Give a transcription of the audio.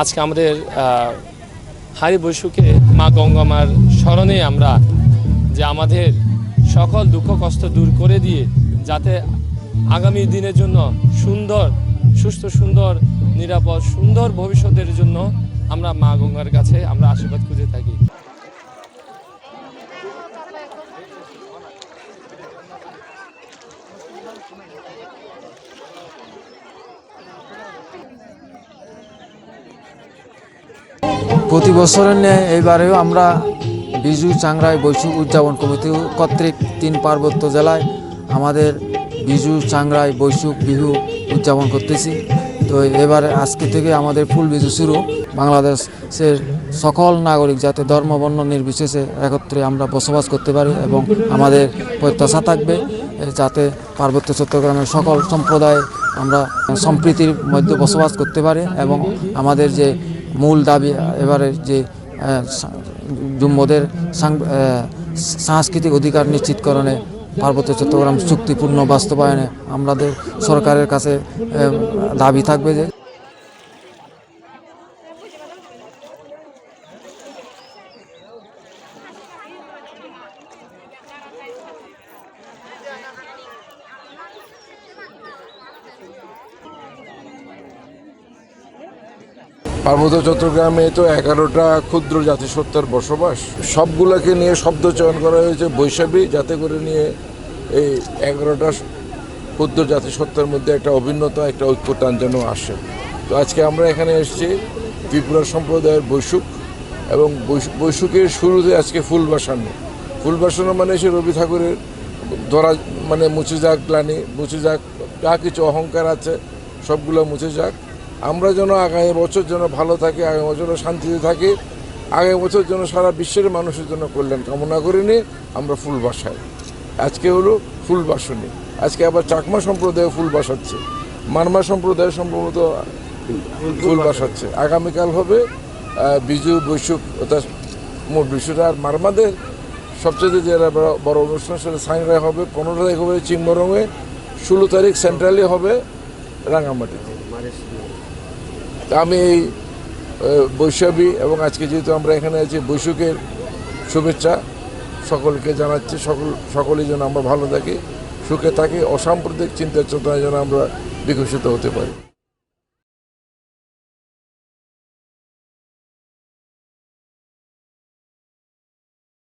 আজকে আমাদের হারি বৈশুকে মা গঙ্গামার স্মরণে আমরা যে আমাদের সকল দুঃখ কষ্ট দূর করে দিয়ে যাতে আগামী দিনের জন্য সুন্দর সুস্থ সুন্দর নিরাপদ সুন্দর ভবিষ্যতের জন্য আমরা মা গঙ্গার কাছে আমরা আশীর্বাদ খুঁজে থাকি। প্রতি বছরের ন্যায় এবারেও আমরা বিজু চাংরাই বৈশুক উদযাপন কমিটি কর্তৃক 3 পার্বত্য জেলায় আমাদের বিজু চাংরাই বৈশুক বিহু উদযাপন করতেছি। তো এবারে আজকে থেকে আমাদের ফুল বিজু শুরু। বাংলাদেশের সকল নাগরিক যাতে ধর্ম বর্ণ নির্বিশেষে একত্রে আমরা বসবাস করতে পারি এবং আমাদের প্রত্যাশা থাকবে যাতে পার্বত্য চট্টগ্রামের সকল সম্প্রদায় আমরা সম্প্রীতির মধ্যে বসবাস করতে পারি এবং আমাদের যে মূল দাবি এবারে যে জুম্মদের সাংস্কৃতিক অধিকার নিশ্চিতকরণে পার্বত্য চট্টগ্রাম চুক্তিপূর্ণ বাস্তবায়নে আমাদের সরকারের কাছে দাবি থাকবে যে পার্বত্য চট্টগ্রামে তো 11টা ক্ষুদ্র জাতিসত্তার বসবাস, সবগুলোকে নিয়ে শব্দ চয়ন করা হয়েছে বৈশাখী, যাতে করে নিয়ে এই 11টা ক্ষুদ্র জাতিসত্তার মধ্যে একটা অভিন্নতা একটা ঐক্যতান যেন আসে। তো আজকে আমরা এখানে এসেছি ত্রিপুরা সম্প্রদায়ের বৈশুক এবং বৈশুকের শুরুতে আজকে ফুল বাসানো মানে সে রবি ঠাকুরের ধরা মানে মুছে যাক গ্লানি, মুছে যাক যা কিছু অহংকার আছে সবগুলো মুছে যাক। আমরা যেন আগামী বছর যেন ভালো থাকি, আগামী বছর শান্তিতে থাকি, আগামী বছর যেন সারা বিশ্বের মানুষের জন্য কল্যাণ কামনা করে নিয়ে আমরা ফুল বাসাই। আজকে হলো ফুল বাসনী, আজকে আবার চাকমা সম্প্রদায় ফুল বাসাচ্ছে, মারমা সম্প্রদায় সম্ভবত ফুল বাসাচ্ছে। আগামীকাল হবে বিজু বৈশুক অর্থাৎ মোট বিশুরা। আর মারমাদের সবচেয়ে যে বড় অনুষ্ঠান সেটা সাংরাই হবে 15 তারিখ হবে চিংমরঙে, 16 তারিখ সেন্ট্রালি হবে রাঙামাটিতে। আমি এই বৈশাখী এবং আজকে যেহেতু আমরা এখানে আছি বৈশুকের শুভেচ্ছা সকলকে জানাচ্ছি। সকলেই যেন আমরা ভালো থাকি, সুখে থাকি, অসাম্প্রদায়িক চিন্তা চেতনায় যেন আমরা বিকশিত হতে পারি।